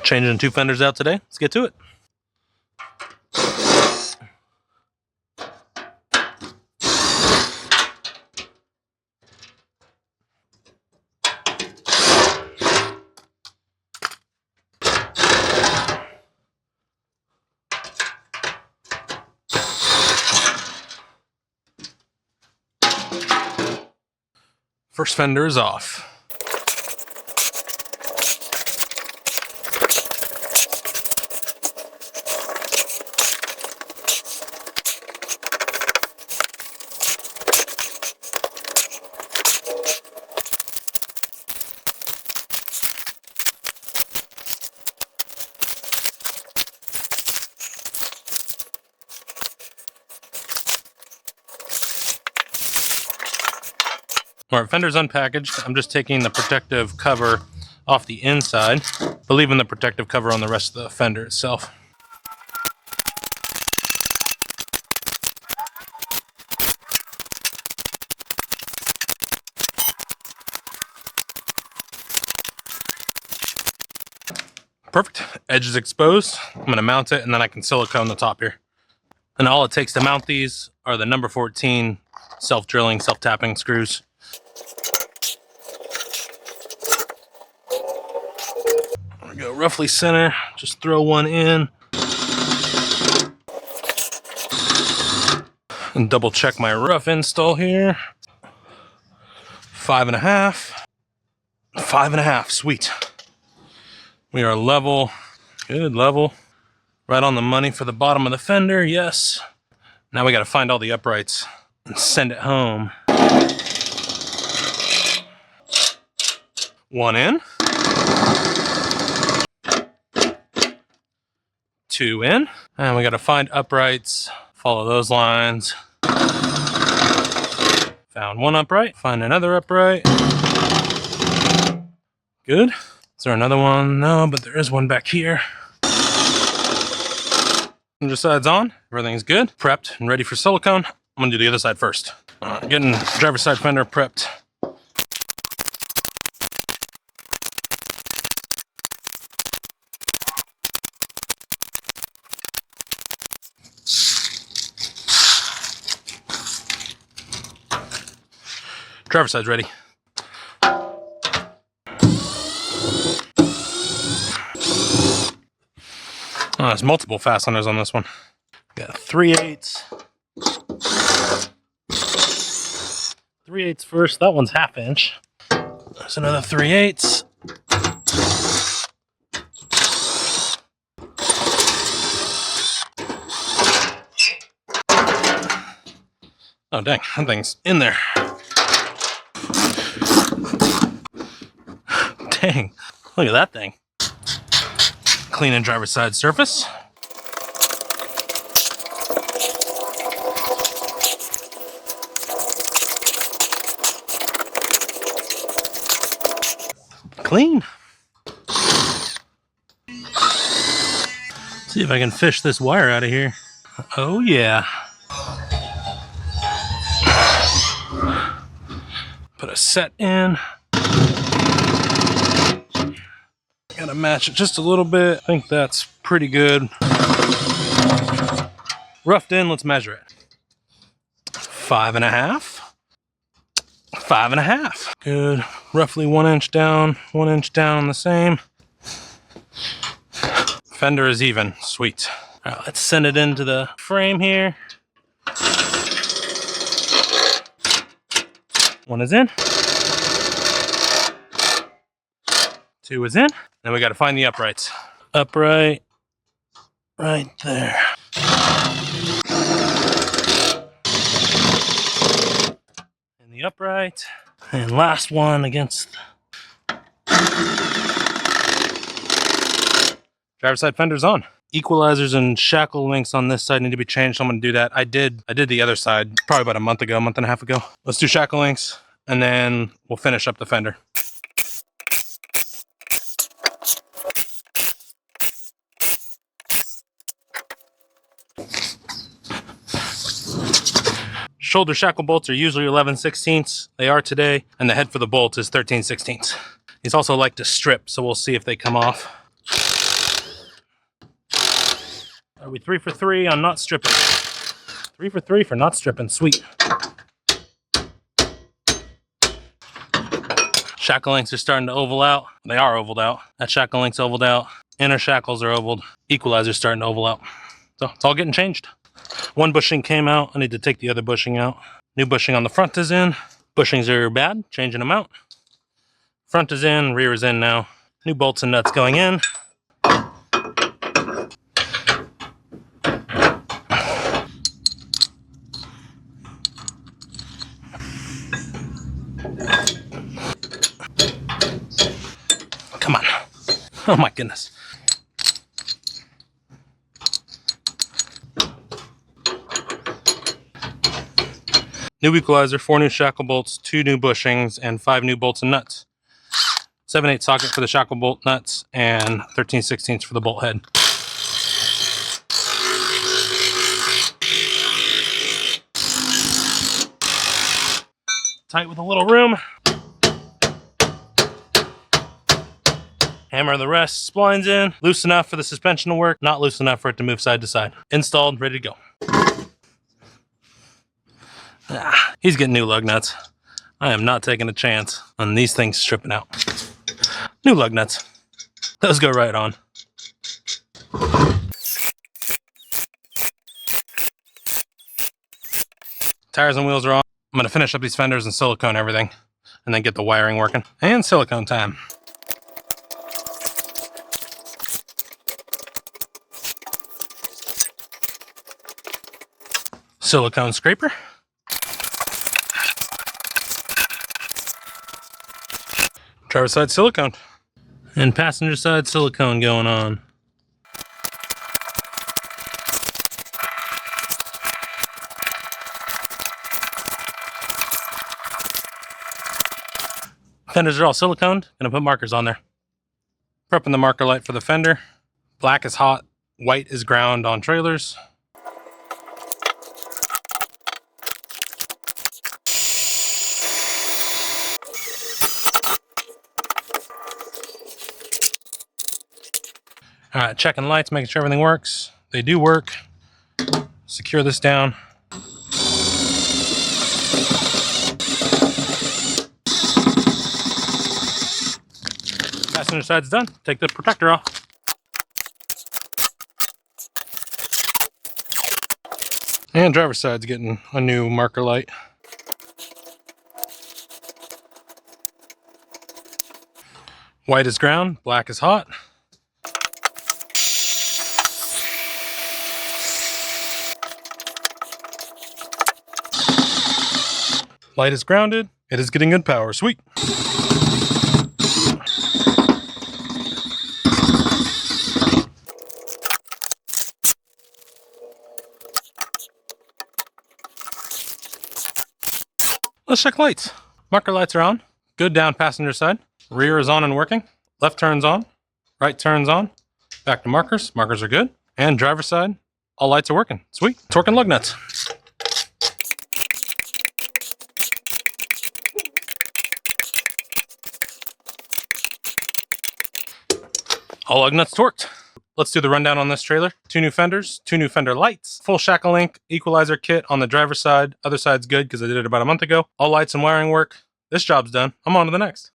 Changing 2 fenders out today. Let's get to it. First fender is off. Alright, fender's unpackaged. I'm just taking the protective cover off the inside, but leaving the protective cover on the rest of the fender itself. Perfect. Edge is exposed. I'm going to mount it and then I can silicone the top here. And all it takes to mount these are the number 14 self-drilling, self-tapping screws. Go roughly center, just throw one in and double check my rough install here. 5.5, 5.5, sweet. We are level, good level, right on the money for the bottom of the fender, yes. Now we got to find all the uprights and send it home. One in. 2 in, and we got to find uprights, follow those lines. Found one upright, find another upright. Good. Is there another one? No, but there is one back here. Underside's on, everything's good, prepped and ready for silicone. I'm gonna do the other side first. Getting driver's side fender prepped. Driver's side's ready. Oh, there's multiple fasteners on this one. Got 3/8. 3/8 first. That one's 1/2 inch. There's another 3/8. Oh dang, that thing's in there. Dang, look at that thing. Cleaning driver's side surface. Clean. See if I can fish this wire out of here. Oh yeah. Put a set in. Gotta match it just a little bit. I think that's pretty good. Roughed in, let's measure it. 5.5. 5.5. Good. Roughly 1 inch down, 1 inch down on the same. Fender is even. Sweet. All right, let's send it into the frame here. One is in. 2 is in. Then we got to find the uprights. Upright right there. And the upright. And last one against. Driver's side fender's on. Equalizers and shackle links on this side need to be changed. So I'm going to do that. I did the other side probably about a month and a half ago. Let's do shackle links and then we'll finish up the fender. Shoulder shackle bolts are usually 11/16. They are today, and the head for the bolt is 13/16. These also like to strip, so we'll see if they come off. Are we 3 for 3 on not stripping? 3 for 3 for not stripping. Sweet. Shackle links are starting to oval out. They are ovaled out. That shackle link's ovaled out. Inner shackles are ovaled. Equalizer's starting to oval out. So it's all getting changed. One bushing came out. I need to take the other bushing out. New bushing on the front is in. Bushings are bad. Changing them out. Front is in. Rear is in now. New bolts and nuts going in. Come on. Oh my goodness. New equalizer, 4 new shackle bolts, 2 new bushings, and 5 new bolts and nuts. 7/8 socket for the shackle bolt nuts, and 13/16 for the bolt head. Tight with a little room. Hammer the rest, splines in. Loose enough for the suspension to work, not loose enough for it to move side to side. Installed, ready to go. He's getting new lug nuts. I am not taking a chance on these things stripping out. New lug nuts. Those go right on. Tires and wheels are on. I'm gonna finish up these fenders and silicone everything, and then get the wiring working. And silicone time. Silicone scraper. Driver side silicone. And passenger side silicone going on. Fenders are all siliconed. Gonna put markers on there. Prepping the marker light for the fender. Black is hot, white is ground on trailers. All right, checking lights, making sure everything works. They do work. Secure this down. Passenger side's done. Take the protector off. And driver's side's getting a new marker light. White is ground, black is hot. Light is grounded. It is getting good power. Sweet. Let's check lights. Marker lights are on. Good down passenger side. Rear is on and working. Left turn's on. Right turn's on. Back to markers. Markers are good. And driver's side, all lights are working. Sweet. Torque and lug nuts. All lug nuts torqued. Let's do the rundown on this trailer. 2 new fenders, 2 new fender lights, full shackle link, equalizer kit on the driver's side. Other side's good because I did it about a month ago. All lights and wiring work. This job's done. I'm on to the next.